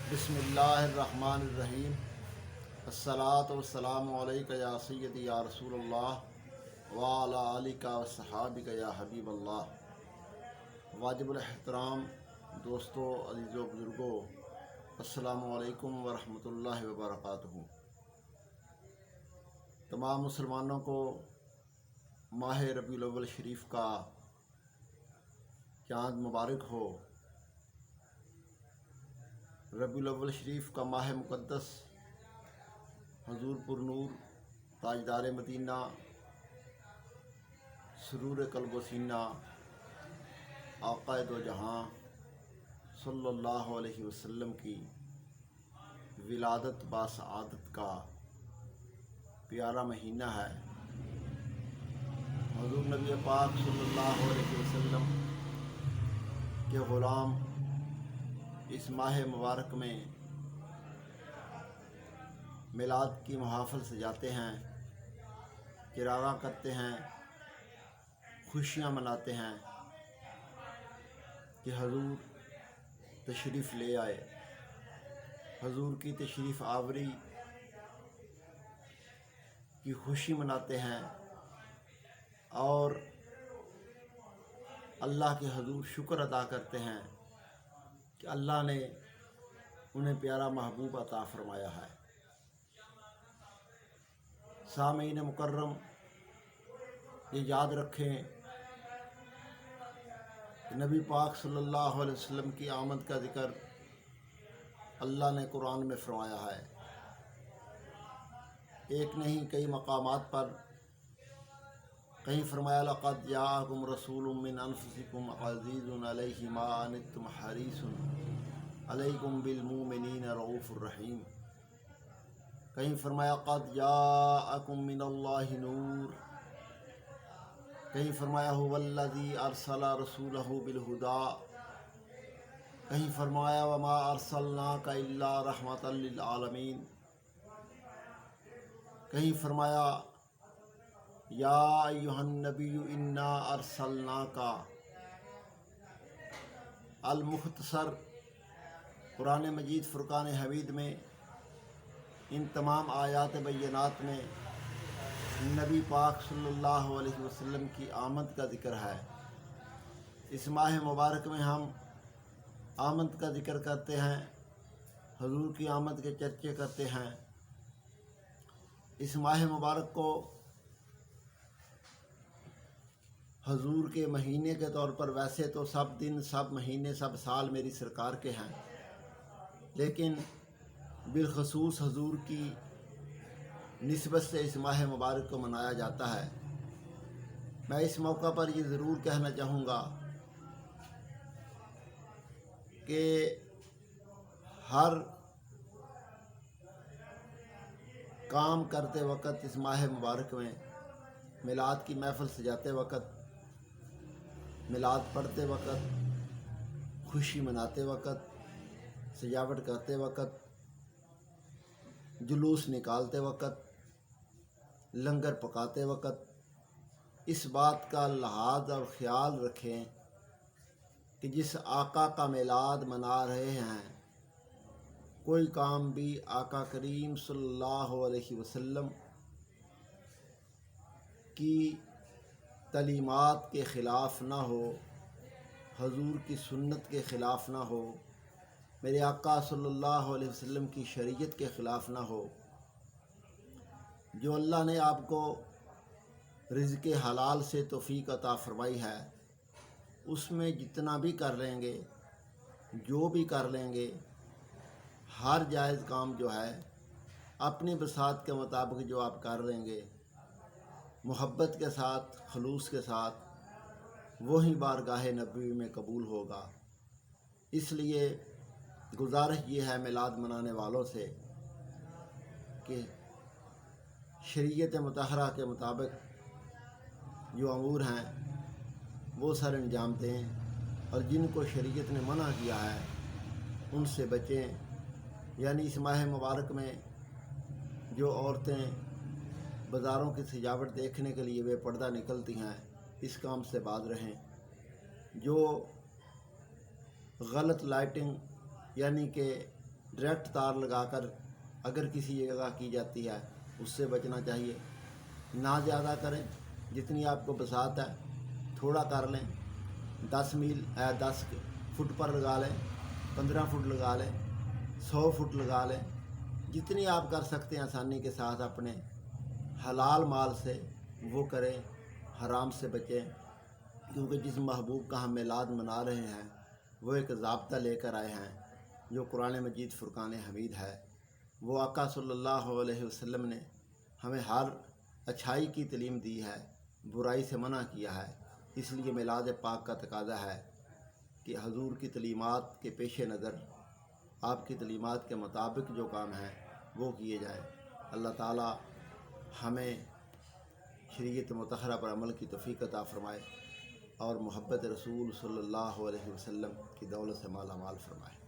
बिस्मिल्लाहिर्रहमानिर्रहीम। अस्सलातु वस्सलामु अलैका या सय्यदी या रसूल अल्लाह व अला आलिका व सहाबिका या हबीब अल्लाह। वाजिबुल एहतराम दोस्तों, अज़ीज़ो बुज़ुर्गों, अस्सलामु अलैकुम व रहमतुल्लाहि व बरकातुहू। तमाम मुसलमानों को माह रबीउल अव्वल शरीफ का चाँद मुबारक हो। रबीउल अव्वल शरीफ का माह मुक़द्दस हुज़ूर पुरनूर ताजदार मदीना सुरूर क़ल्ब व सीना आक़ाए दो जहां सल्लल्लाहु अलैहि वसल्लम की विलादत बासआदत का प्यारा महीना है। हुज़ूर नबी पाक सल्लल्लाहु अलैहि वसल्लम के ग़ुलाम इस माह मुबारक में मिलाद की महफ़िल सजाते हैं, चिरागा करते हैं, खुशियाँ मनाते हैं कि हुज़ूर तशरीफ़ ले आए। हुज़ूर की तशरीफ़ आवरी की खुशी मनाते हैं और अल्लाह के हुज़ूर शुक्र अदा करते हैं कि अल्लाह ने उन्हें प्यारा महबूब अता फ़रमाया है। सामीन मुकर्रम, ये याद रखें कि नबी पाक सल्लल्लाहु अलैहि वसल्लम की आमद का ज़िक्र अल्लाह ने कुरान में फ़रमाया है। एक नहीं कई मकामात पर कहीं फ़रमाया लक़द जाअकुम रसूलुम मिन अनफुसिकुम अज़ीज़ुन अलैहि मा अनित्तुम हरीसुन अलैकुम बिल मुमिनीना रऊफ़ुर रहीम। कहीं फ़रमाया क़द जाअकुम मिनल्लाहि नूर। कहीं फ़रमाया हुवल्लज़ी अरसला रसूलहु बिल हुदा। कहीं फ़रमाया वमा अरसलनाका इल्ला रहमतल लिल आलमीन। कहीं फ़रमाया या अय्युहन नबिय्यु इन्ना अरसलनाका। अल मुख्तसर कुरान मजीद फ़ुरक़ान हमीद में इन तमाम आयात बय्यनात में नबी पाक सल्लल्लाहु अलैहि वसल्लम की आमद का ज़िक्र है। इस माह मुबारक में हम आमद का ज़िक्र करते हैं, हुज़ूर की आमद के चर्चे करते हैं। इस माह मुबारक को हुज़ूर के महीने के तौर पर वैसे तो सब दिन, सब महीने, सब साल मेरी सरकार के हैं, लेकिन बिलखसूस हुज़ूर की निस्बत से इस माह मुबारक को मनाया जाता है। मैं इस मौका पर ये ज़रूर कहना चाहूँगा कि हर काम करते वक्त इस माह मुबारक में मिलाद की महफ़िल सजाते वक्त, मिलाद पढ़ते वक्त, खुशी मनाते वक्त, सजावट करते वक्त, जुलूस निकालते वक्त, लंगर पकाते वक्त इस बात का लिहाज और ख़्याल रखें कि जिस आका का मिलाद मना रहे हैं, कोई काम भी आका करीम सल्लल्लाहु अलैहि वसल्लम की तलीमात के ख़िलाफ़ ना हो, हुज़ूर की सुन्नत के ख़िलाफ़ ना हो, मेरे आका सल्लल्लाहु अलैहि वसल्लम की शरीयत के ख़िलाफ़ ना हो। जो अल्लाह ने आपको रिज़्क़ हलाल से तौफ़ीक अता फ़रमाई है, उसमें जितना भी कर लेंगे, जो भी कर लेंगे, हर जायज़ काम जो है अपनी बसात के मुताबिक जो आप कर लेंगे, मोहब्बत के साथ, खलूस के साथ, वही बारगाह नबी में कबूल होगा। इसलिए गुजारिश ये है मिलाद मनाने वालों से कि शरीयत मुतहरा के मुताबिक जो अमूर हैं वो सर अंजाम दें और जिनको शरीयत ने मना किया है उनसे बचें। यानी इस माह मुबारक में जो औरतें बाज़ारों की सजावट देखने के लिए बेपर्दा निकलती हैं, इस काम से बाज रहें। जो गलत लाइटिंग यानी कि ڈائریکٹ تار لگا کر اگر کسی جگہ کی جاتی ہے اس سے بچنا چاہیے، نہ زیادہ کریں، جتنی آپ کو بساط ہے تھوڑا کر لیں، 10 فٹ پر لگا لیں، 15 فٹ لگا لیں، 100 فٹ لگا لیں، جتنی آپ کر سکتے ہیں آسانی کے ساتھ اپنے حلال مال سے وہ کریں، حرام سے بچیں، کیونکہ جس محبوب کا ہم میلاد منا رہے ہیں وہ ایک ضابطہ لے کر آئے ہیں جو قرآن مجید فرقان حمید ہے۔ وہ آقا صلی اللہ علیہ وسلم نے ہمیں ہر اچھائی کی تعلیم دی ہے، برائی سے منع کیا ہے، اس لیے میلاد پاک کا تقاضا ہے کہ حضور کی تعلیمات کے پیش نظر آپ کی تعلیمات کے مطابق جو کام ہے وہ کیے جائے۔ اللہ تعالی ہمیں شریعت مطہرہ پر عمل کی توفیق عطا فرمائے اور محبت رسول صلی اللہ علیہ وسلم کی دولت سے مالا مال فرمائے۔